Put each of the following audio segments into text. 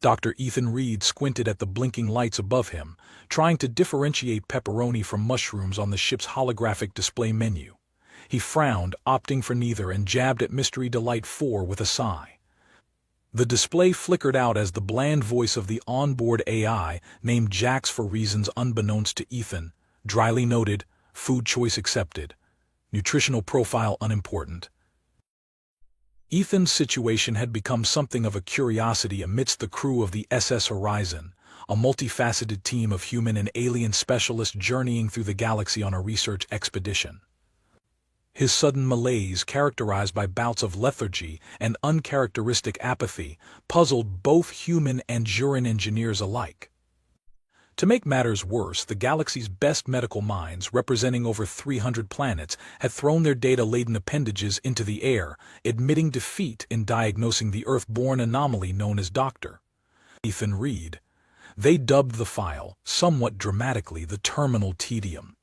Dr. Ethan Reed squinted at the blinking lights above him, trying to differentiate pepperoni from mushrooms on the ship's holographic display menu. He frowned, opting for neither, and jabbed at Mystery Delight 4 with a sigh. The display flickered out as the bland voice of the onboard AI, named Jax for reasons unbeknownst to Ethan, dryly noted, "Food choice accepted. Nutritional profile unimportant." Ethan's situation had become something of a curiosity amidst the crew of the SS Horizon, a multifaceted team of human and alien specialists journeying through the galaxy on a research expedition. His sudden malaise, characterized by bouts of lethargy and uncharacteristic apathy, puzzled both human and Juran engineers alike. To make matters worse, the galaxy's best medical minds, representing over 300 planets, had thrown their data-laden appendages into the air, admitting defeat in diagnosing the Earth-born anomaly known as Dr. Ethan Reed. They dubbed the file, somewhat dramatically, the terminal tedium.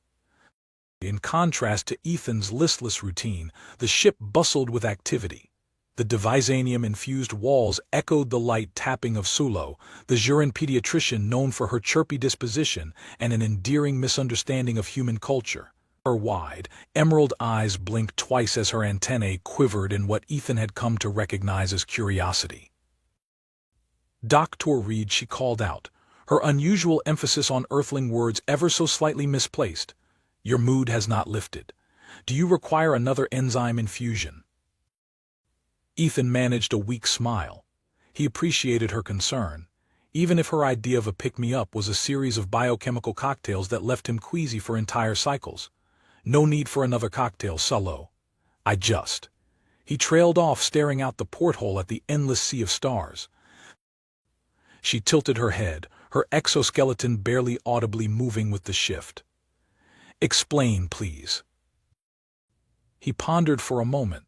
In contrast to Ethan's listless routine, the ship bustled with activity. The Divisanium-infused walls echoed the light tapping of Sulo, the Juran pediatrician known for her chirpy disposition and an endearing misunderstanding of human culture. Her wide, emerald eyes blinked twice as her antennae quivered in what Ethan had come to recognize as curiosity. "Dr. Reed," she called out, her unusual emphasis on earthling words ever so slightly misplaced. "Your mood has not lifted. Do you require another enzyme infusion?" Ethan managed a weak smile. He appreciated her concern, even if her idea of a pick-me-up was a series of biochemical cocktails that left him queasy for entire cycles. "No need for another cocktail, Sulo. I just—" He trailed off, staring out the porthole at the endless sea of stars. She tilted her head, her exoskeleton barely audibly moving with the shift. "Explain, please." He pondered for a moment,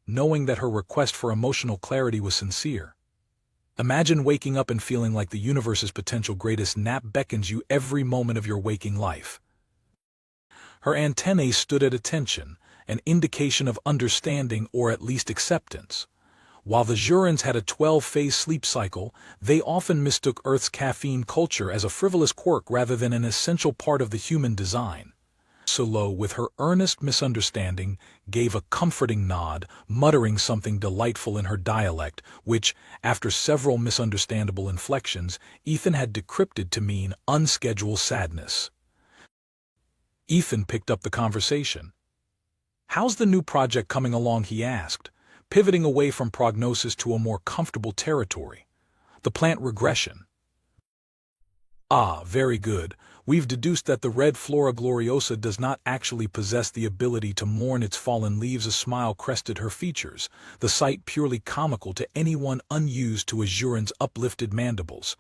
knowing that her request for emotional clarity was sincere. Imagine waking up and feeling like the universe's potential greatest nap beckons you every moment of your waking life. Her antennae stood at attention, an indication of understanding or at least acceptance. While the Jurans had a 12-phase sleep cycle, they often mistook Earth's caffeine culture as a frivolous quirk rather than an essential part of the human design. Sulo, with her earnest misunderstanding, gave a comforting nod, muttering something delightful in her dialect, which, after several misunderstandable inflections, Ethan had decrypted to mean unscheduled sadness. Ethan picked up the conversation. "How's the new project coming along?" he asked, pivoting away from prognosis to a more comfortable territory. "The plant regression." "Ah, very good. We've deduced that the red Flora Gloriosa does not actually possess the ability to mourn its fallen leaves." A smile crested her features, the sight purely comical to anyone unused to Azuran's uplifted mandibles.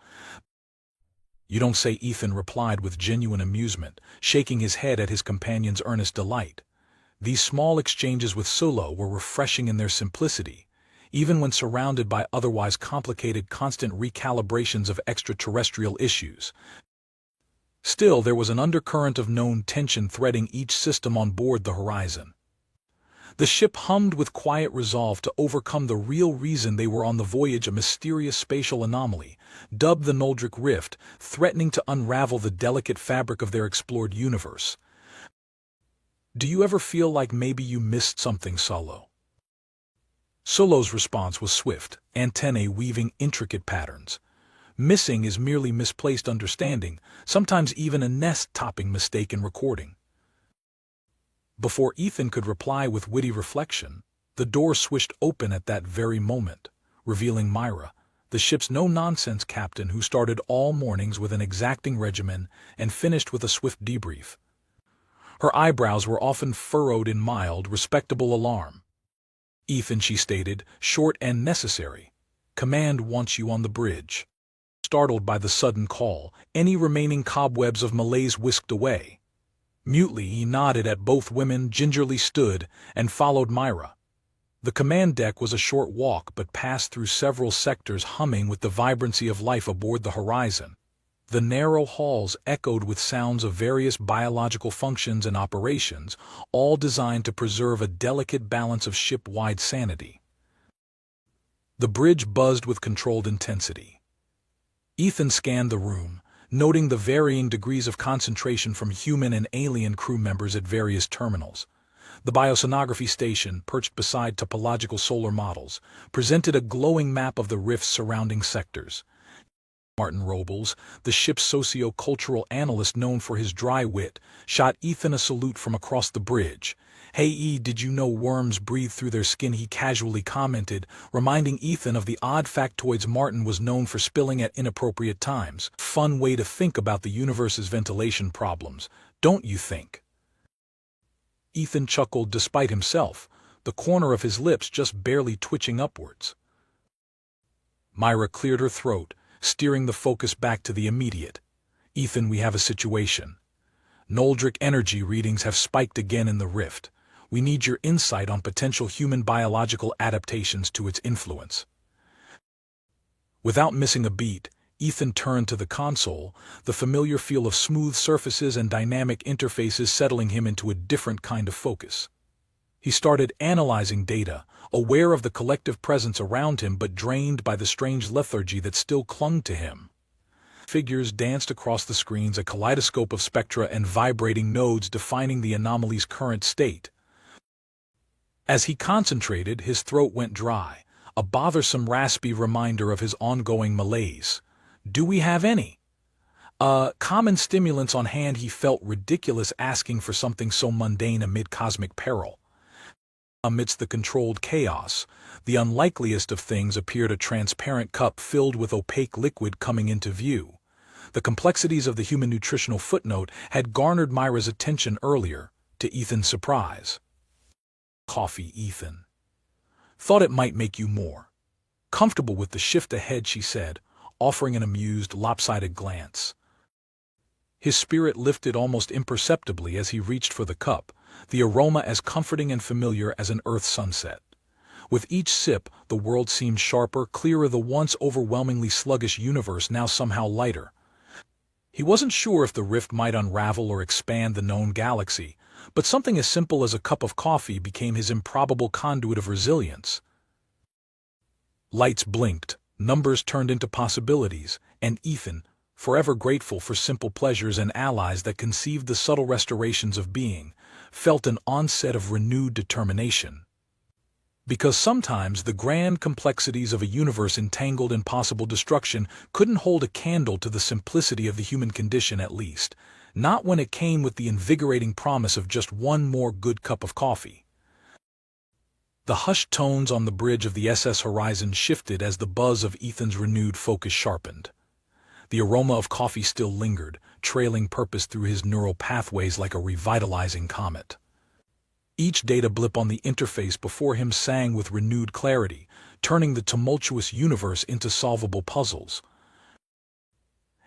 "You don't say," Ethan replied with genuine amusement, shaking his head at his companion's earnest delight. These small exchanges with Sulo were refreshing in their simplicity, even when surrounded by otherwise complicated constant recalibrations of extraterrestrial issues. Still, there was an undercurrent of known tension threading each system on board the Horizon. The ship hummed with quiet resolve to overcome the real reason they were on the voyage, a mysterious spatial anomaly, dubbed the Noldric Rift, threatening to unravel the delicate fabric of their explored universe. "Do you ever feel like maybe you missed something, Sulo?" Sulo's response was swift, antennae weaving intricate patterns. "Missing is merely misplaced understanding, sometimes even a nest-topping mistake in recording." Before Ethan could reply with witty reflection, the door swished open at that very moment, revealing Myra, the ship's no-nonsense captain who started all mornings with an exacting regimen and finished with a swift debrief. Her eyebrows were often furrowed in mild, respectable alarm. "Ethan," she stated, short and necessary, "Command wants you on the bridge." Startled by the sudden call, any remaining cobwebs of malaise whisked away. Mutely he nodded at both women, gingerly stood, and followed Myra. The command deck was a short walk but passed through several sectors humming with the vibrancy of life aboard the Horizon. The narrow halls echoed with sounds of various biological functions and operations, all designed to preserve a delicate balance of ship-wide sanity. The bridge buzzed with controlled intensity. Ethan scanned the room, noting the varying degrees of concentration from human and alien crew members at various terminals. The biosonography station, perched beside topological solar models, presented a glowing map of the rift's surrounding sectors. Martin Robles, the ship's socio-cultural analyst known for his dry wit, shot Ethan a salute from across the bridge. "Hey E, did you know worms breathe through their skin?" he casually commented, reminding Ethan of the odd factoids Martin was known for spilling at inappropriate times. Fun way to think about the universe's ventilation problems, don't you think? Ethan chuckled despite himself, the corner of his lips just barely twitching upwards. Myra cleared her throat, steering the focus back to the immediate. "Ethan, we have a situation. Noldric energy readings have spiked again in the rift. We need your insight on potential human biological adaptations to its influence." Without missing a beat, Ethan turned to the console, the familiar feel of smooth surfaces and dynamic interfaces settling him into a different kind of focus. He started analyzing data, aware of the collective presence around him but drained by the strange lethargy that still clung to him. Figures danced across the screens, a kaleidoscope of spectra and vibrating nodes defining the anomaly's current state. As he concentrated, his throat went dry, a bothersome raspy reminder of his ongoing malaise. "Do we have any common stimulants on hand?" He felt ridiculous asking for something so mundane amid cosmic peril. Amidst the controlled chaos, the unlikeliest of things appeared: a transparent cup filled with opaque liquid coming into view. The complexities of the human nutritional footnote had garnered Myra's attention earlier, to Ethan's surprise. "Coffee, Ethan. Thought it might make you more comfortable with the shift ahead," she said, offering an amused, lopsided glance. His spirit lifted almost imperceptibly as he reached for the cup, the aroma as comforting and familiar as an Earth sunset. With each sip, the world seemed sharper, clearer, the once overwhelmingly sluggish universe now somehow lighter. He wasn't sure if the rift might unravel or expand the known galaxy, but something as simple as a cup of coffee became his improbable conduit of resilience. Lights blinked, numbers turned into possibilities, and Ethan, forever grateful for simple pleasures and allies that conceived the subtle restorations of being, felt an onset of renewed determination. Because sometimes the grand complexities of a universe entangled in possible destruction couldn't hold a candle to the simplicity of the human condition, at least, not when it came with the invigorating promise of just one more good cup of coffee. The hushed tones on the bridge of the SS Horizon shifted as the buzz of Ethan's renewed focus sharpened. The aroma of coffee still lingered, trailing purpose through his neural pathways like a revitalizing comet. Each data blip on the interface before him sang with renewed clarity, turning the tumultuous universe into solvable puzzles.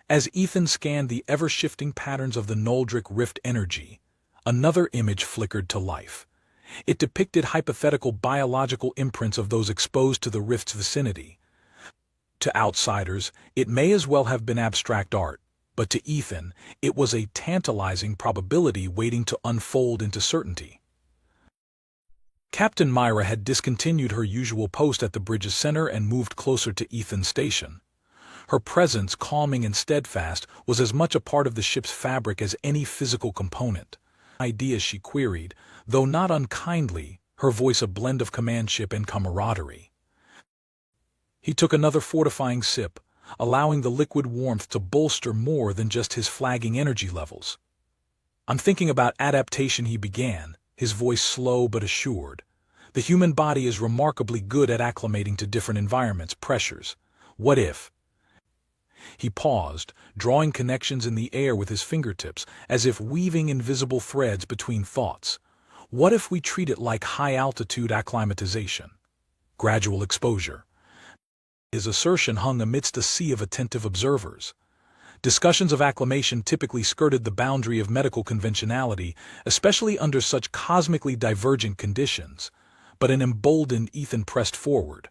As Ethan scanned the ever-shifting patterns of the Noldric rift energy, another image flickered to life. It depicted hypothetical biological imprints of those exposed to the rift's vicinity. To outsiders, it may as well have been abstract art, but to Ethan, it was a tantalizing probability waiting to unfold into certainty. Captain Myra had discontinued her usual post at the bridge's center and moved closer to Ethan's station. Her presence, calming and steadfast, was as much a part of the ship's fabric as any physical component. "Ideas?" she queried, though not unkindly, her voice a blend of commandship and camaraderie. He took another fortifying sip, allowing the liquid warmth to bolster more than just his flagging energy levels. "I'm thinking about adaptation," he began, his voice slow but assured. "The human body is remarkably good at acclimating to different environments, pressures. What if—" He paused, drawing connections in the air with his fingertips, as if weaving invisible threads between thoughts. "What if we treat it like high-altitude acclimatization? Gradual exposure." His assertion hung amidst a sea of attentive observers. Discussions of acclimation typically skirted the boundary of medical conventionality, especially under such cosmically divergent conditions, but an emboldened Ethan pressed forward.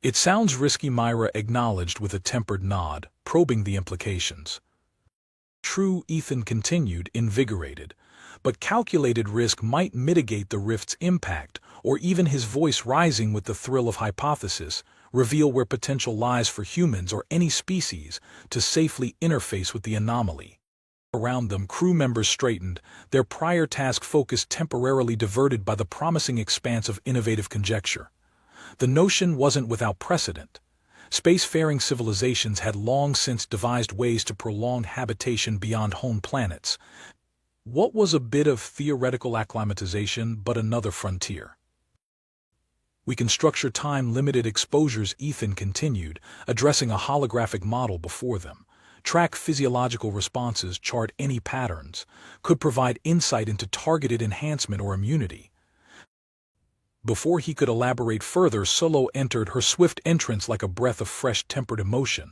"It sounds risky," Myra acknowledged with a tempered nod, probing the implications. "True," Ethan continued, invigorated, "but calculated risk might mitigate the rift's impact," or even his voice rising with the thrill of hypothesis, reveal where potential lies for humans or any species to safely interface with the anomaly. Around them, crew members straightened, their prior task focus temporarily diverted by the promising expanse of innovative conjecture. The notion wasn't without precedent. Spacefaring civilizations had long since devised ways to prolong habitation beyond home planets. What was a bit of theoretical acclimatization but another frontier? We can structure time-limited exposures, Ethan continued, addressing a holographic model before them. Track physiological responses, chart any patterns, could provide insight into targeted enhancement or immunity. Before he could elaborate further, Solo entered, her swift entrance like a breath of fresh tempered emotion.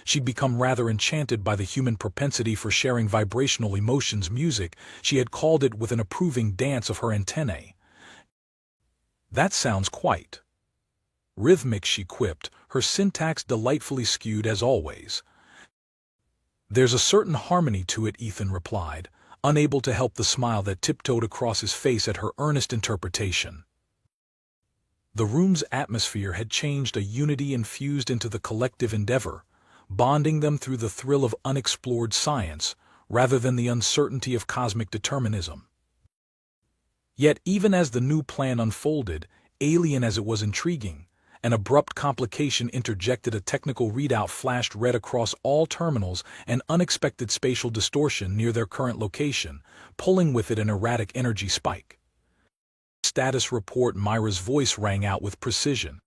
She'd become rather enchanted by the human propensity for sharing vibrational emotions. Music, she had called it with an approving dance of her antennae. That sounds quite rhythmic, she quipped, her syntax delightfully skewed as always. There's a certain harmony to it, Ethan replied, unable to help the smile that tiptoed across his face at her earnest interpretation. The room's atmosphere had changed, a unity infused into the collective endeavor, bonding them through the thrill of unexplored science rather than the uncertainty of cosmic determinism. Yet even as the new plan unfolded, alien as it was intriguing, an abrupt complication interjected. A technical readout flashed red across all terminals, an unexpected spatial distortion near their current location, pulling with it an erratic energy spike. Status report, Myra's voice rang out with precision.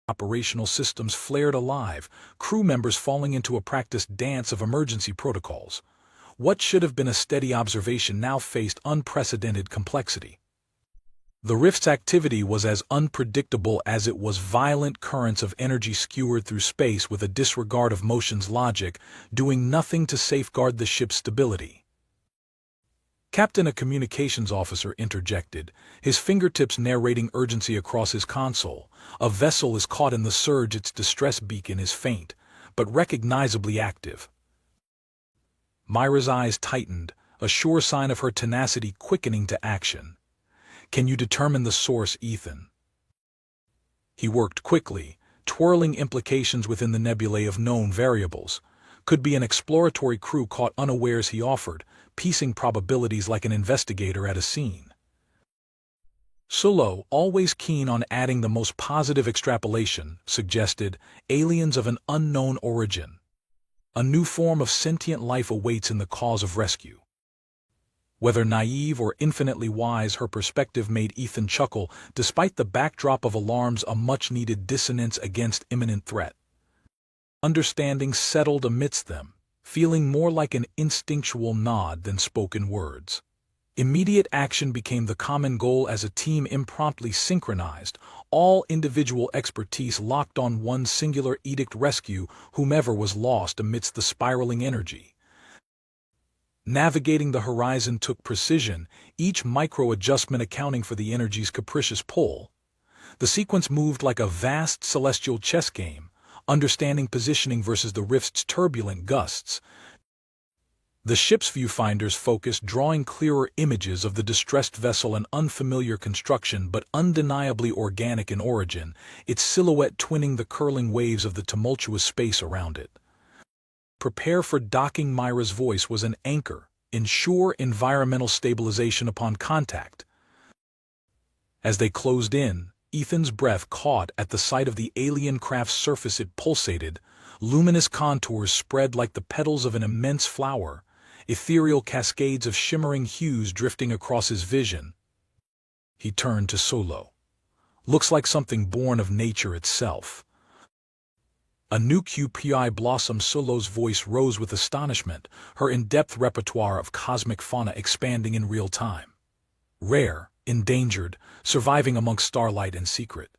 Operational systems flared alive, crew members falling into a practiced dance of emergency protocols. What should have been a steady observation now faced unprecedented complexity. The rift's activity was as unpredictable as it was violent. Currents of energy skewered through space with a disregard of motion's logic, doing nothing to safeguard the ship's stability. Captain, a communications officer, interjected, his fingertips narrating urgency across his console. A vessel is caught in the surge. Its distress beacon is faint, but recognizably active. Myra's eyes tightened, a sure sign of her tenacity quickening to action. Can you determine the source, Ethan? He worked quickly, twirling implications within the nebulae of known variables. Could be an exploratory crew caught unawares, he offered, piecing probabilities like an investigator at a scene. Solo, always keen on adding the most positive extrapolation, suggested aliens of an unknown origin. A new form of sentient life awaits in the cause of rescue. Whether naive or infinitely wise, her perspective made Ethan chuckle, despite the backdrop of alarms, a much-needed dissonance against imminent threat. Understanding settled amidst them, feeling more like an instinctual nod than spoken words. Immediate action became the common goal as a team impromptu synchronized, all individual expertise locked on one singular edict: rescue whomever was lost amidst the spiraling energy. Navigating the horizon took precision, each micro-adjustment accounting for the energy's capricious pull. The sequence moved like a vast celestial chess game, understanding positioning versus the rift's turbulent gusts. The ship's viewfinders focused, drawing clearer images of the distressed vessel, an unfamiliar construction but undeniably organic in origin, its silhouette twinning the curling waves of the tumultuous space around it. Prepare for docking. Myra's voice was an anchor, ensure environmental stabilization upon contact. As they closed in, Ethan's breath caught at the sight of the alien craft's surface. It pulsated, luminous contours spread like the petals of an immense flower, ethereal cascades of shimmering hues drifting across his vision. He turned to Solo. Looks like something born of nature itself. A new QPI blossom. Solo's voice rose with astonishment, her in-depth repertoire of cosmic fauna expanding in real time. Rare, endangered, surviving amongst starlight and secret.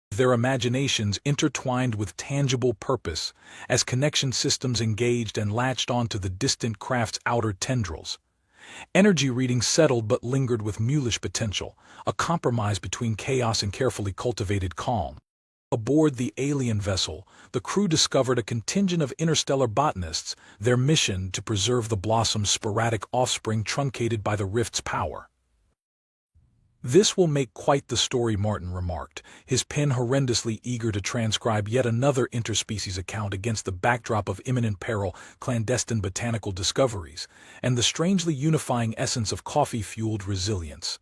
Their imaginations intertwined with tangible purpose as connection systems engaged and latched onto the distant craft's outer tendrils. Energy readings settled but lingered with mulish potential, a compromise between chaos and carefully cultivated calm. Aboard the alien vessel, the crew discovered a contingent of interstellar botanists, their mission to preserve the blossom's sporadic offspring truncated by the rift's power. "This will make quite the story," Martin remarked, his pen horrendously eager to transcribe yet another interspecies account against the backdrop of imminent peril, clandestine botanical discoveries, and the strangely unifying essence of coffee-fueled resilience.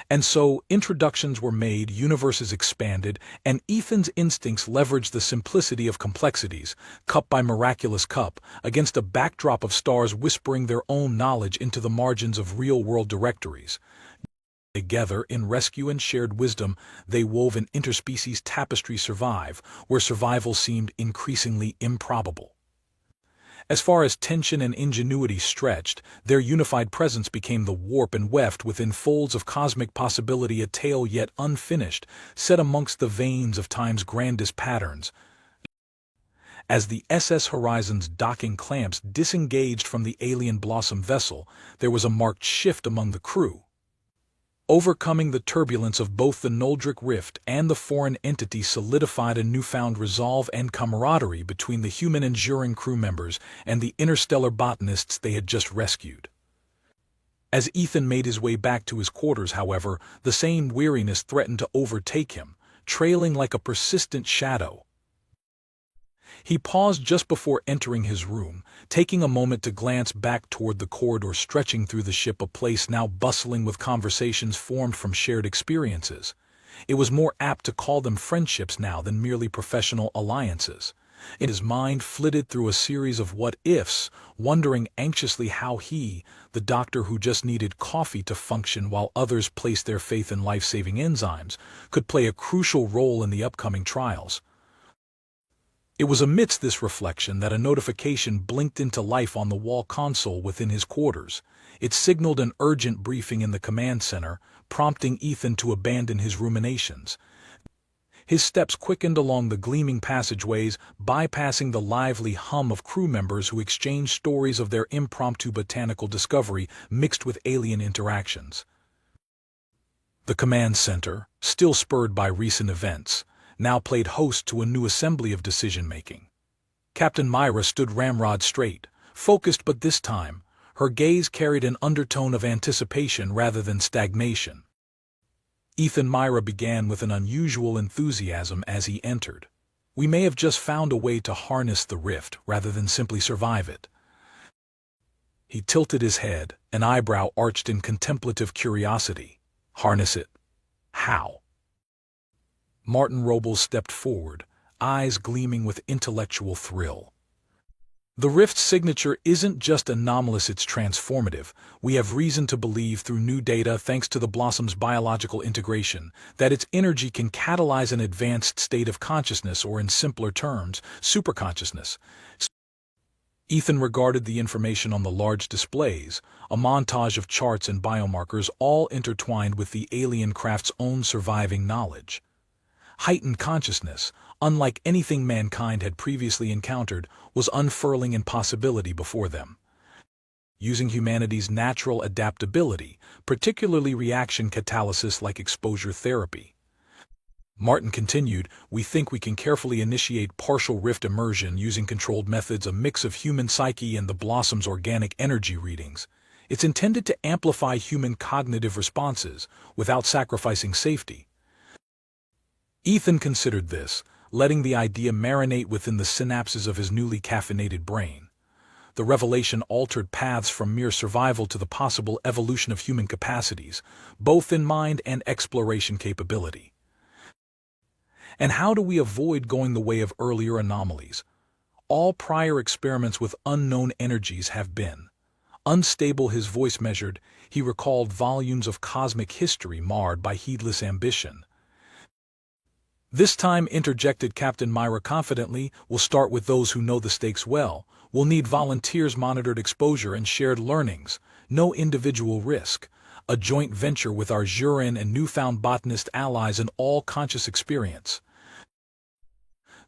And so, introductions were made, universes expanded, and Ethan's instincts leveraged the simplicity of complexities, cup by miraculous cup, against a backdrop of stars whispering their own knowledge into the margins of real-world directories. Together, in rescue and shared wisdom, they wove an interspecies tapestry survive, where survival seemed increasingly improbable. As far as tension and ingenuity stretched, their unified presence became the warp and weft within folds of cosmic possibility, a tale yet unfinished, set amongst the veins of time's grandest patterns. As the SS Horizon's docking clamps disengaged from the alien Blossom vessel, there was a marked shift among the crew. Overcoming the turbulence of both the Noldric rift and the foreign entity solidified a newfound resolve and camaraderie between the human enduring crew members and the interstellar botanists they had just rescued. As Ethan made his way back to his quarters, however, the same weariness threatened to overtake him, trailing like a persistent shadow. He paused just before entering his room, taking a moment to glance back toward the corridor stretching through the ship, a place now bustling with conversations formed from shared experiences. It was more apt to call them friendships now than merely professional alliances. His mind flitted through a series of what-ifs, wondering anxiously how he, the doctor who just needed coffee to function while others placed their faith in life-saving enzymes, could play a crucial role in the upcoming trials. It was amidst this reflection that a notification blinked into life on the wall console within his quarters. It signaled an urgent briefing in the command center, prompting Ethan to abandon his ruminations. His steps quickened along the gleaming passageways, bypassing the lively hum of crew members who exchanged stories of their impromptu botanical discovery mixed with alien interactions. The command center, still spurred by recent events, now played host to a new assembly of decision-making. Captain Myra stood ramrod straight, focused, but this time, her gaze carried an undertone of anticipation rather than stagnation. Ethan, Myra began with an unusual enthusiasm as he entered. "We may have just found a way to harness the rift rather than simply survive it." He tilted his head, an eyebrow arched in contemplative curiosity. "Harness it? How?" Martin Robles stepped forward, eyes gleaming with intellectual thrill. "The rift's signature isn't just anomalous, it's transformative. We have reason to believe through new data, thanks to the Blossom's biological integration, that its energy can catalyze an advanced state of consciousness, or in simpler terms, superconsciousness." Ethan regarded the information on the large displays, a montage of charts and biomarkers all intertwined with the alien craft's own surviving knowledge. Heightened consciousness, unlike anything mankind had previously encountered, was unfurling in possibility before them. Using humanity's natural adaptability, particularly reaction catalysis like exposure therapy. Martin continued, "We think we can carefully initiate partial rift immersion using controlled methods, a mix of human psyche and the Blossom's organic energy readings. It's intended to amplify human cognitive responses without sacrificing safety." Ethan considered this, letting the idea marinate within the synapses of his newly caffeinated brain. The revelation altered paths from mere survival to the possible evolution of human capacities, both in mind and exploration capability. And how do we avoid going the way of earlier anomalies? All prior experiments with unknown energies have been unstable. His voice measured. He recalled volumes of cosmic history marred by heedless ambition. "This time," interjected Captain Myra confidently, "we'll start with those who know the stakes well. We'll need volunteers, monitored exposure, and shared learnings. No individual risk. A joint venture with our Jurin and newfound botanist allies, an all-conscious experience."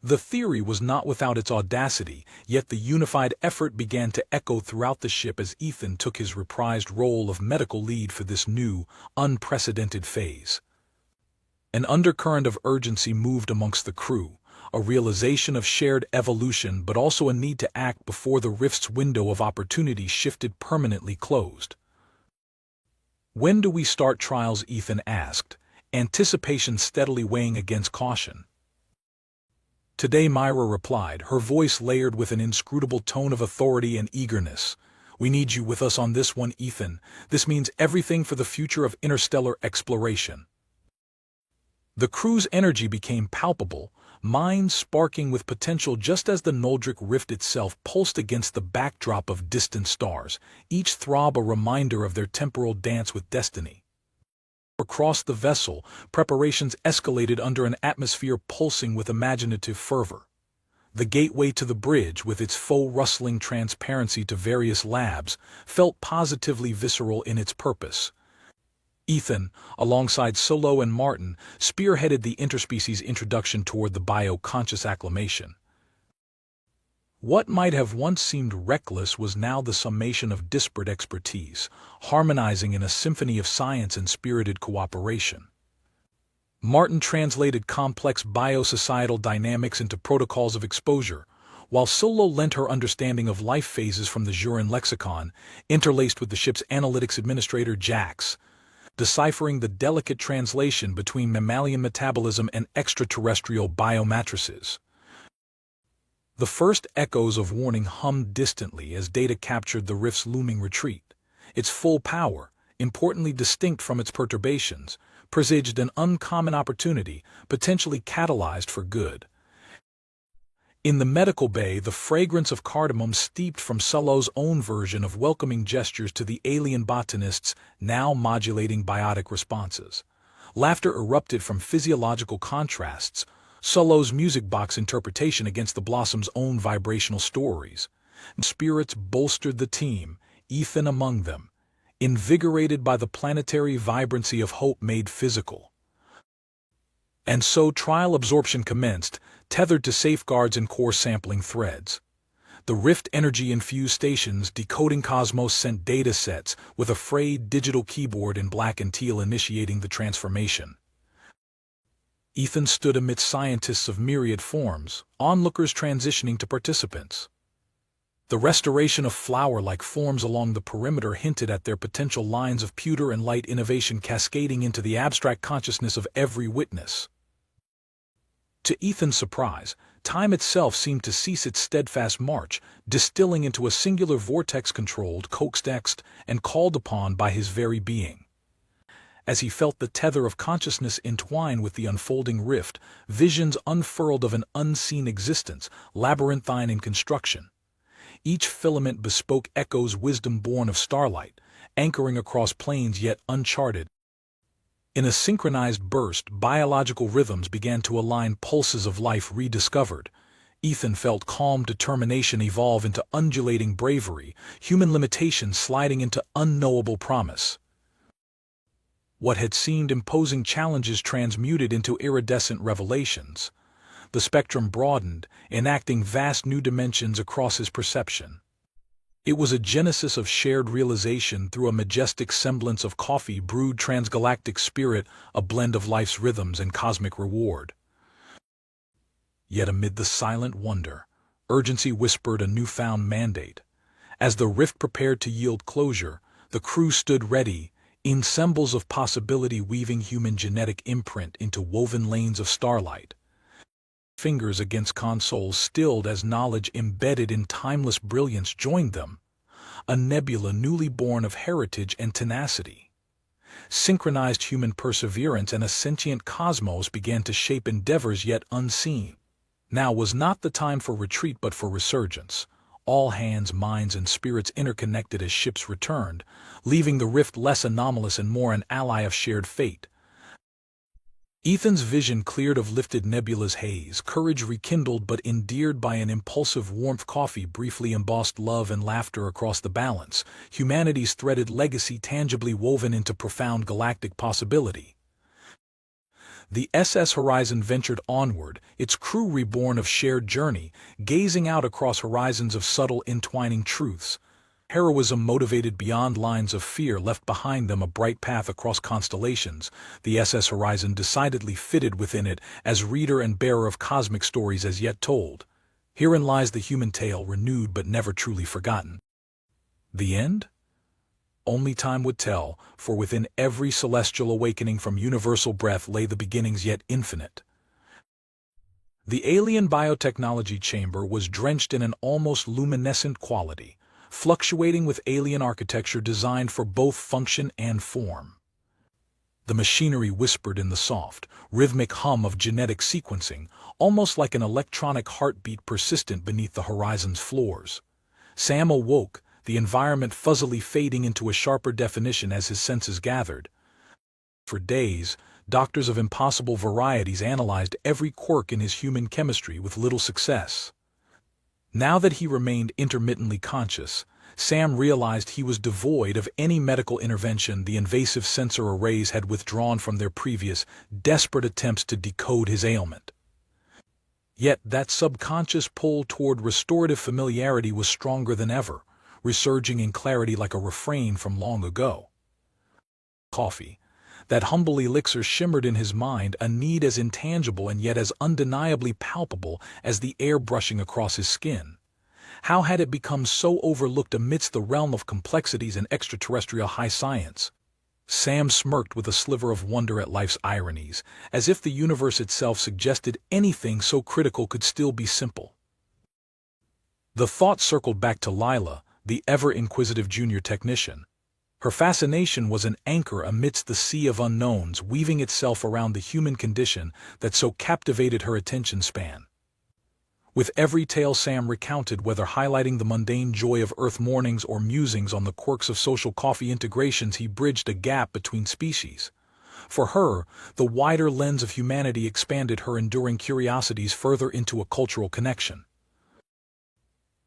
The theory was not without its audacity, yet the unified effort began to echo throughout the ship as Ethan took his reprised role of medical lead for this new, unprecedented phase. An undercurrent of urgency moved amongst the crew, a realization of shared evolution, but also a need to act before the rift's window of opportunity shifted permanently closed. "When do we start trials?" Ethan asked, anticipation steadily weighing against caution. "Today," Myra replied, her voice layered with an inscrutable tone of authority and eagerness. "We need you with us on this one, Ethan. This means everything for the future of interstellar exploration." The crew's energy became palpable, minds sparking with potential just as the Noldric Rift itself pulsed against the backdrop of distant stars, each throb a reminder of their temporal dance with destiny. Across the vessel, preparations escalated under an atmosphere pulsing with imaginative fervor. The gateway to the bridge, with its faux rustling transparency to various labs, felt positively visceral in its purpose. Ethan, alongside Solo and Martin, spearheaded the interspecies introduction toward the bio-conscious acclimation. What might have once seemed reckless was now the summation of disparate expertise, harmonizing in a symphony of science and spirited cooperation. Martin translated complex biosocietal dynamics into protocols of exposure, while Solo lent her understanding of life phases from the Juran lexicon, interlaced with the ship's analytics administrator Jax, deciphering the delicate translation between mammalian metabolism and extraterrestrial biomatrices. The first echoes of warning hummed distantly as Data captured the rift's looming retreat. Its full power, importantly distinct from its perturbations, presaged an uncommon opportunity, potentially catalyzed for good. In the medical bay, the fragrance of cardamom steeped from Solo's own version of welcoming gestures to the alien botanists, now modulating biotic responses. Laughter erupted from physiological contrasts, Solo's music box interpretation against the blossom's own vibrational stories. Spirits bolstered the team, Ethan among them, invigorated by the planetary vibrancy of hope made physical. And so trial absorption commenced, tethered to safeguards and core sampling threads. The Rift energy-infused stations decoding Cosmos sent data sets, with a frayed digital keyboard in black and teal initiating the transformation. Ethan stood amidst scientists of myriad forms, onlookers transitioning to participants. The restoration of flower-like forms along the perimeter hinted at their potential lines of pewter and light innovation cascading into the abstract consciousness of every witness. To Ethan's surprise, time itself seemed to cease its steadfast march, distilling into a singular vortex controlled, coaxed, and called upon by his very being. As he felt the tether of consciousness entwine with the unfolding rift, visions unfurled of an unseen existence, labyrinthine in construction. Each filament bespoke echoes wisdom born of starlight, anchoring across plains yet uncharted. In a synchronized burst, biological rhythms began to align, pulses of life rediscovered. Ethan felt calm determination evolve into undulating bravery, human limitations sliding into unknowable promise. What had seemed imposing challenges transmuted into iridescent revelations. The spectrum broadened, enacting vast new dimensions across his perception. It was a genesis of shared realization through a majestic semblance of coffee brewed transgalactic spirit, a blend of life's rhythms and cosmic reward. Yet amid the silent wonder, urgency whispered a newfound mandate. As the rift prepared to yield closure, the crew stood ready, ensembles of possibility weaving human genetic imprint into woven lanes of starlight. Fingers against consoles stilled as knowledge embedded in timeless brilliance joined them, a nebula newly born of heritage and tenacity. Synchronized human perseverance and a sentient cosmos began to shape endeavors yet unseen. Now was not the time for retreat but for resurgence. All hands, minds, and spirits interconnected as ships returned, leaving the rift less anomalous and more an ally of shared fate. Ethan's vision cleared of lifted nebula's haze, courage rekindled but endeared by an impulsive warmth. Coffee briefly embossed love and laughter across the balance, humanity's threaded legacy tangibly woven into profound galactic possibility. The SS Horizon ventured onward, its crew reborn of shared journey, gazing out across horizons of subtle entwining truths. Heroism motivated beyond lines of fear left behind them a bright path across constellations. The SS Horizon decidedly fitted within it as reader and bearer of cosmic stories as yet told. Herein lies the human tale, renewed but never truly forgotten. The end? Only time would tell, for within every celestial awakening from universal breath lay the beginnings yet infinite. The alien biotechnology chamber was drenched in an almost luminescent quality, fluctuating with alien architecture designed for both function and form. The machinery whispered in the soft, rhythmic hum of genetic sequencing, almost like an electronic heartbeat persistent beneath the horizon's floors. Sam awoke, the environment fuzzily fading into a sharper definition as his senses gathered. For days, doctors of impossible varieties analyzed every quirk in his human chemistry with little success. Now that he remained intermittently conscious, Sam realized he was devoid of any medical intervention the invasive sensor arrays had withdrawn from their previous, desperate attempts to decode his ailment. Yet that subconscious pull toward restorative familiarity was stronger than ever, resurging in clarity like a refrain from long ago. Coffee. That humble elixir shimmered in his mind, a need as intangible and yet as undeniably palpable as the air brushing across his skin. How had it become so overlooked amidst the realm of complexities and extraterrestrial high science? Sam smirked with a sliver of wonder at life's ironies, as if the universe itself suggested anything so critical could still be simple. The thought circled back to Lila, the ever-inquisitive junior technician. Her fascination was an anchor amidst the sea of unknowns weaving itself around the human condition that so captivated her attention span. With every tale Sam recounted, whether highlighting the mundane joy of Earth mornings or musings on the quirks of social coffee integrations, he bridged a gap between species. For her, the wider lens of humanity expanded her enduring curiosities further into a cultural connection.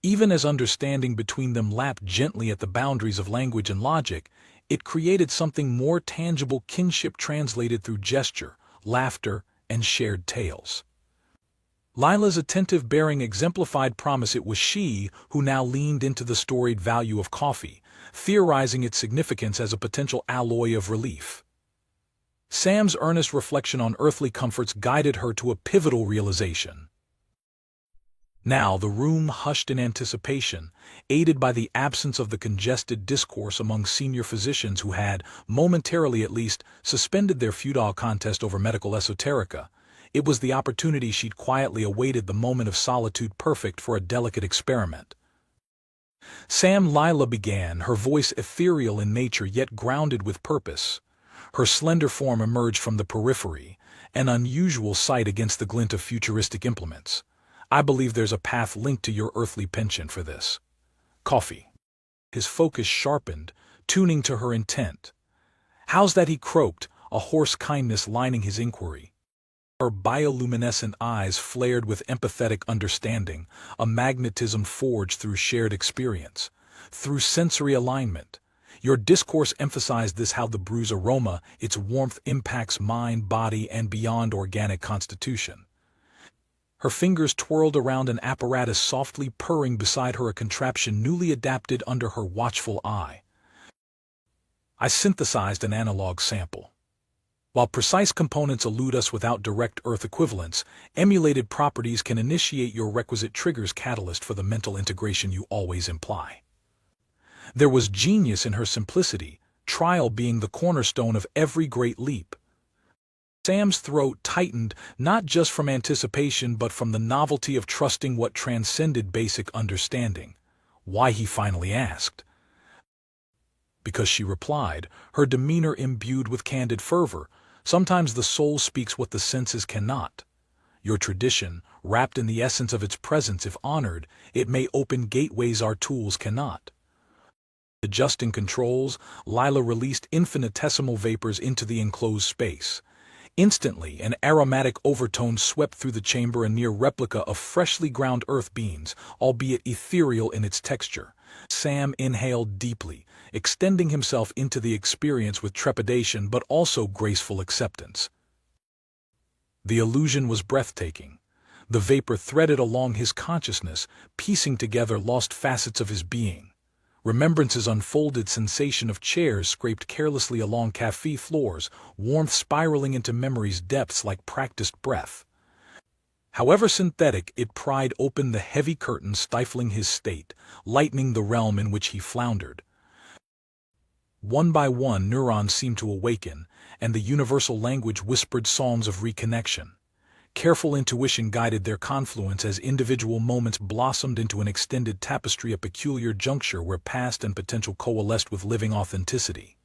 Even as understanding between them lapped gently at the boundaries of language and logic, it created something more tangible, kinship translated through gesture, laughter, and shared tales. Lila's attentive bearing exemplified promise. It was she who now leaned into the storied value of coffee, theorizing its significance as a potential alloy of relief. Sam's earnest reflection on earthly comforts guided her to a pivotal realization. Now the room hushed in anticipation, aided by the absence of the congested discourse among senior physicians who had, momentarily at least, suspended their futile contest over medical esoterica. It was the opportunity she'd quietly awaited, the moment of solitude perfect for a delicate experiment. Lila began, her voice ethereal in nature yet grounded with purpose. Her slender form emerged from the periphery, an unusual sight against the glint of futuristic implements. I believe there's a path linked to your earthly penchant for this. Coffee. His focus sharpened, tuning to her intent. How's that? He croaked, a hoarse kindness lining his inquiry. Her bioluminescent eyes flared with empathetic understanding, a magnetism forged through shared experience, through sensory alignment. Your discourse emphasized this: how the brew's aroma, its warmth, impacts mind, body, and beyond organic constitution. Her fingers twirled around an apparatus softly purring beside her, a contraption newly adapted under her watchful eye. I synthesized an analog sample. While precise components elude us without direct Earth equivalents, emulated properties can initiate your requisite triggers, catalyst for the mental integration you always imply. There was genius in her simplicity, trial being the cornerstone of every great leap. Sam's throat tightened, not just from anticipation but from the novelty of trusting what transcended basic understanding. Why, he finally asked. Because, she replied, her demeanor imbued with candid fervor. Sometimes the soul speaks what the senses cannot. Your tradition, wrapped in the essence of its presence, if honored, it may open gateways our tools cannot. Adjusting controls, Lila released infinitesimal vapors into the enclosed space. Instantly, an aromatic overtone swept through the chamber, a near replica of freshly ground earth beans, albeit ethereal in its texture. Sam inhaled deeply, extending himself into the experience with trepidation but also graceful acceptance. The illusion was breathtaking. The vapor threaded along his consciousness, piecing together lost facets of his being. Remembrances unfolded, sensation of chairs scraped carelessly along cafe floors, warmth spiraling into memory's depths like practiced breath. However synthetic, it pried open the heavy curtain stifling his state, lightening the realm in which he floundered. One by one, neurons seemed to awaken, and the universal language whispered psalms of reconnection. Careful intuition guided their confluence as individual moments blossomed into an extended tapestry, a peculiar juncture where past and potential coalesced with living authenticity.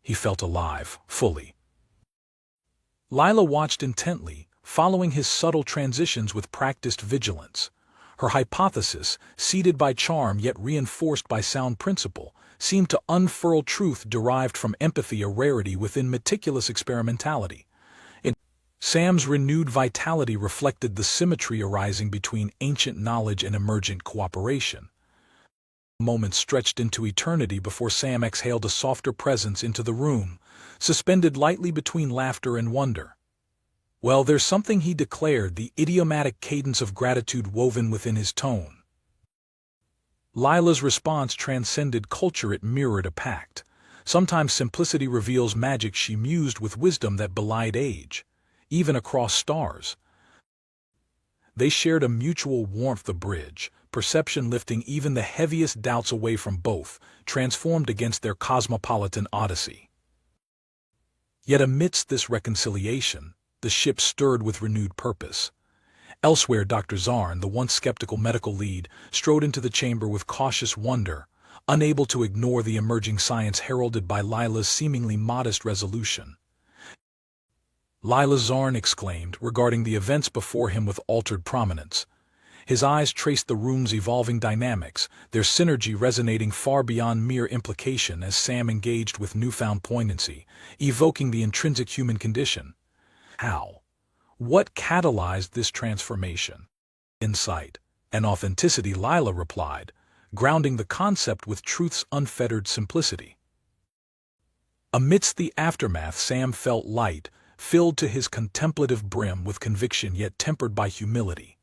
He felt alive, fully. Lila watched intently, following his subtle transitions with practiced vigilance. Her hypothesis, seeded by charm yet reinforced by sound principle, seemed to unfurl truth derived from empathy, a rarity within meticulous experimentality. Sam's renewed vitality reflected the symmetry arising between ancient knowledge and emergent cooperation. Moments stretched into eternity before Sam exhaled a softer presence into the room, suspended lightly between laughter and wonder. "Well, there's something," he declared, the idiomatic cadence of gratitude woven within his tone. Lila's response transcended culture, it mirrored a pact. "Sometimes simplicity reveals magic," she mused with wisdom that belied age. Even across stars. They shared a mutual warmth, a bridge, perception lifting even the heaviest doubts away from both, transformed against their cosmopolitan odyssey. Yet amidst this reconciliation, the ship stirred with renewed purpose. Elsewhere, Dr. Zarn, the once skeptical medical lead, strode into the chamber with cautious wonder, unable to ignore the emerging science heralded by Lila's seemingly modest resolution. "Lila," Zarn exclaimed, regarding the events before him with altered prominence. His eyes traced the room's evolving dynamics, their synergy resonating far beyond mere implication as Sam engaged with newfound poignancy, evoking the intrinsic human condition. How? What catalyzed this transformation? "Insight and authenticity," Lila replied, grounding the concept with truth's unfettered simplicity. Amidst the aftermath, Sam felt light, filled to his contemplative brim with conviction yet tempered by humility.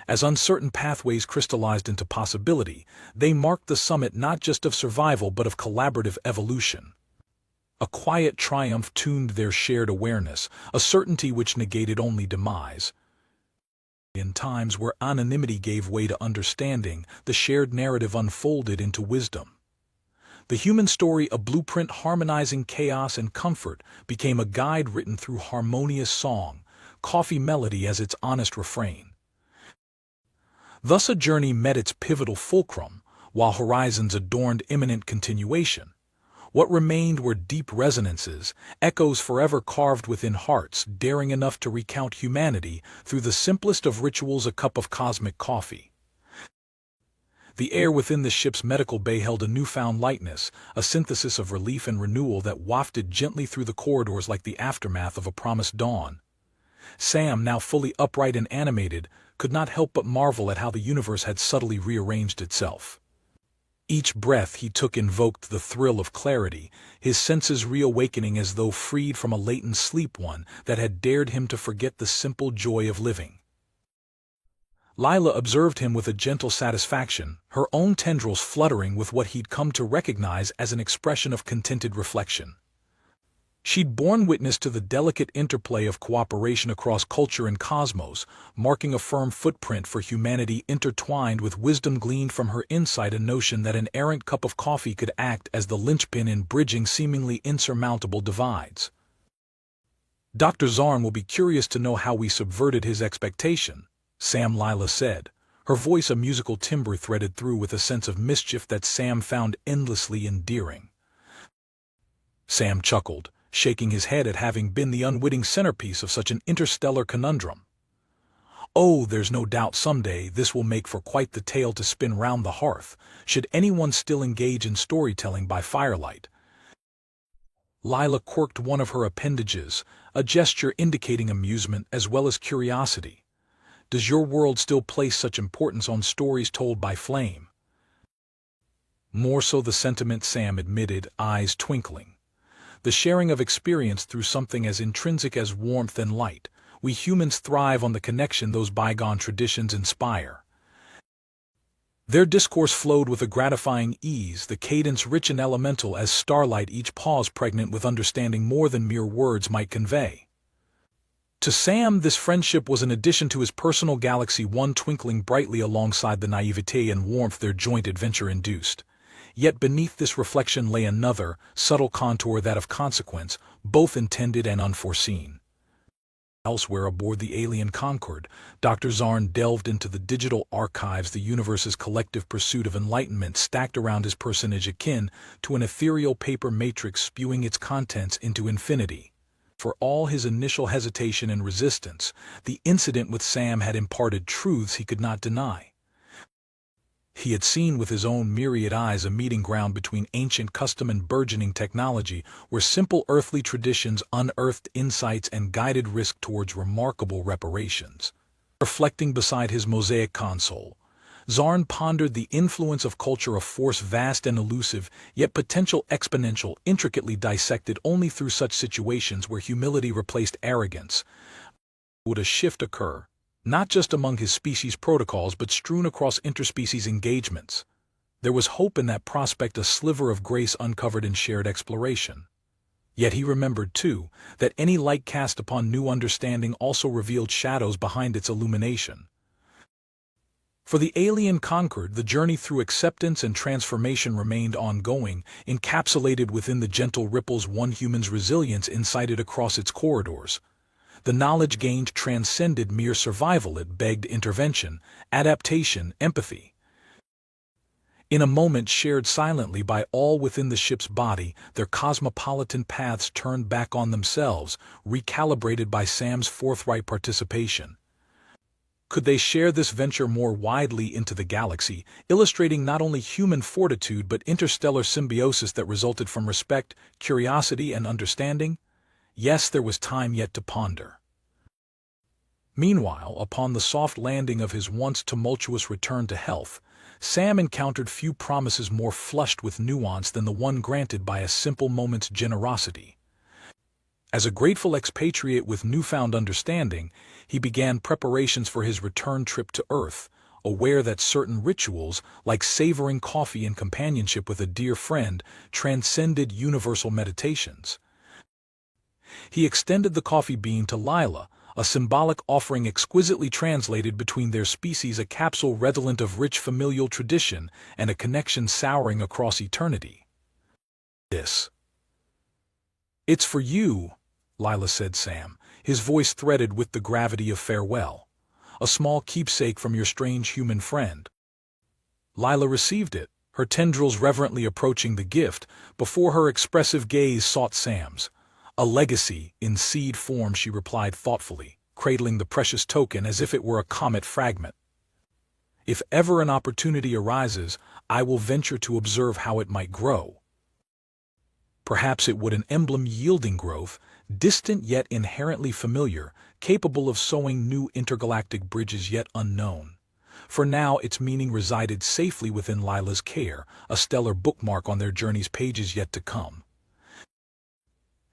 As uncertain pathways crystallized into possibility, they marked the summit not just of survival but of collaborative evolution. A quiet triumph tuned their shared awareness, a certainty which negated only demise. In times where anonymity gave way to understanding, the shared narrative unfolded into wisdom. The human story, a blueprint harmonizing chaos and comfort, became a guide written through harmonious song, coffee melody as its honest refrain. Thus a journey met its pivotal fulcrum, while horizons adorned imminent continuation. What remained were deep resonances, echoes forever carved within hearts, daring enough to recount humanity through the simplest of rituals, a cup of cosmic coffee. The air within the ship's medical bay held a newfound lightness, a synthesis of relief and renewal that wafted gently through the corridors like the aftermath of a promised dawn. Sam, now fully upright and animated, could not help but marvel at how the universe had subtly rearranged itself. Each breath he took invoked the thrill of clarity, his senses reawakening as though freed from a latent sleep, one that had dared him to forget the simple joy of living. Lila observed him with a gentle satisfaction, her own tendrils fluttering with what he'd come to recognize as an expression of contented reflection. She'd borne witness to the delicate interplay of cooperation across culture and cosmos, marking a firm footprint for humanity intertwined with wisdom gleaned from her insight, a notion that an errant cup of coffee could act as the linchpin in bridging seemingly insurmountable divides. "Dr. Zarn will be curious to know how we subverted his expectation," Sam, Lila said, her voice a musical timbre threaded through with a sense of mischief that Sam found endlessly endearing. Sam chuckled, shaking his head at having been the unwitting centerpiece of such an interstellar conundrum. "Oh, there's no doubt someday this will make for quite the tale to spin round the hearth, should anyone still engage in storytelling by firelight." Lila quirked one of her appendages, a gesture indicating amusement as well as curiosity. "Does your world still place such importance on stories told by flame?" "More so," the sentiment, Sam admitted, eyes twinkling. "The sharing of experience through something as intrinsic as warmth and light. We humans thrive on the connection those bygone traditions inspire." Their discourse flowed with a gratifying ease, the cadence rich and elemental as starlight, each pause pregnant with understanding more than mere words might convey. To Sam, this friendship was an addition to his personal galaxy, one twinkling brightly alongside the naivete and warmth their joint adventure induced. Yet beneath this reflection lay another, subtle contour, that of consequence, both intended and unforeseen. Elsewhere aboard the alien Concorde, Dr. Zarn delved into the digital archives, the universe's collective pursuit of enlightenment stacked around his personage, akin to an ethereal paper matrix spewing its contents into infinity. For all his initial hesitation and resistance, the incident with Sam had imparted truths he could not deny. He had seen with his own myriad eyes a meeting ground between ancient custom and burgeoning technology, where simple earthly traditions unearthed insights and guided risk towards remarkable reparations. Reflecting beside his mosaic console, Zarn pondered the influence of culture, a force vast and elusive, yet potential exponential, intricately dissected only through such situations where humility replaced arrogance. Would a shift occur, not just among his species' protocols but strewn across interspecies engagements? There was hope in that prospect, a sliver of grace uncovered in shared exploration. Yet he remembered, too, that any light cast upon new understanding also revealed shadows behind its illumination. For the alien Concorde, the journey through acceptance and transformation remained ongoing, encapsulated within the gentle ripples one human's resilience incited across its corridors. The knowledge gained transcended mere survival; it begged intervention, adaptation, empathy. In a moment shared silently by all within the ship's body, their cosmopolitan paths turned back on themselves, recalibrated by Sam's forthright participation. Could they share this venture more widely into the galaxy, illustrating not only human fortitude but interstellar symbiosis that resulted from respect, curiosity, and understanding? Yes, there was time yet to ponder. Meanwhile, upon the soft landing of his once tumultuous return to health, Sam encountered few promises more flushed with nuance than the one granted by a simple moment's generosity. As a grateful expatriate with newfound understanding, he began preparations for his return trip to Earth, aware that certain rituals, like savoring coffee in companionship with a dear friend, transcended universal meditations. He extended the coffee bean to Lila, a symbolic offering exquisitely translated between their species, a capsule redolent of rich familial tradition and a connection souring across eternity. "It's for you," Lila said. Sam, his voice threaded with the gravity of farewell. "A small keepsake from your strange human friend." Lila received it, her tendrils reverently approaching the gift, before her expressive gaze sought Sam's. "A legacy, in seed form," she replied thoughtfully, cradling the precious token as if it were a comet fragment. "If ever an opportunity arises, I will venture to observe how it might grow." Perhaps it would, an emblem yielding growth, distant yet inherently familiar, capable of sowing new intergalactic bridges yet unknown. For now its meaning resided safely within Lila's care, a stellar bookmark on their journey's pages yet to come.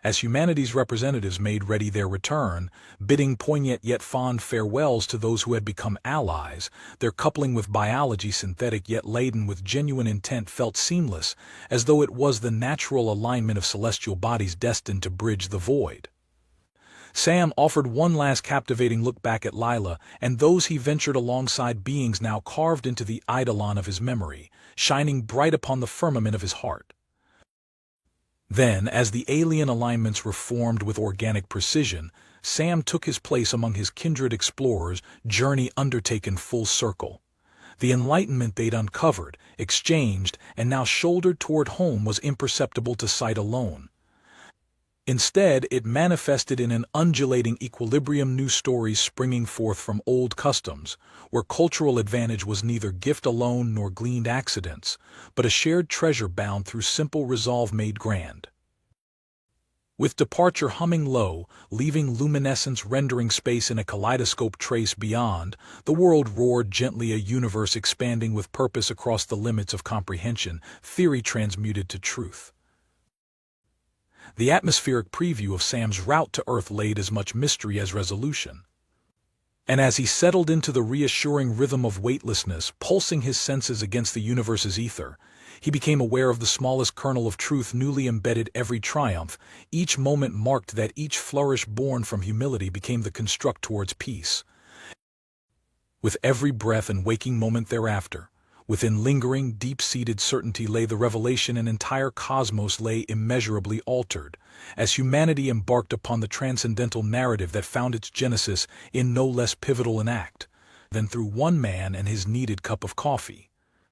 As humanity's representatives made ready their return, bidding poignant yet fond farewells to those who had become allies, their coupling with biology, synthetic yet laden with genuine intent, felt seamless, as though it was the natural alignment of celestial bodies destined to bridge the void. Sam offered one last captivating look back at Lila and those he ventured alongside, beings now carved into the eidolon of his memory, shining bright upon the firmament of his heart. Then, as the alien alignments were formed with organic precision, Sam took his place among his kindred explorers, journey undertaken full circle. The enlightenment they'd uncovered, exchanged, and now shouldered toward home was imperceptible to sight alone. Instead, it manifested in an undulating equilibrium, new stories springing forth from old customs, where cultural advantage was neither gift alone nor gleaned accidents, but a shared treasure bound through simple resolve made grand. With departure humming low, leaving luminescence rendering space in a kaleidoscope trace beyond, the world roared gently, a universe expanding with purpose across the limits of comprehension, theory transmuted to truth. The atmospheric preview of Sam's route to Earth laid as much mystery as resolution. And as he settled into the reassuring rhythm of weightlessness, pulsing his senses against the universe's ether, he became aware of the smallest kernel of truth newly embedded. Every triumph, each moment marked that each flourish born from humility became the construct towards peace. With every breath and waking moment thereafter, Within lingering, deep-seated certainty lay the revelation an entire cosmos lay immeasurably altered, as humanity embarked upon the transcendental narrative that found its genesis in no less pivotal an act than through one man and his needed cup of coffee.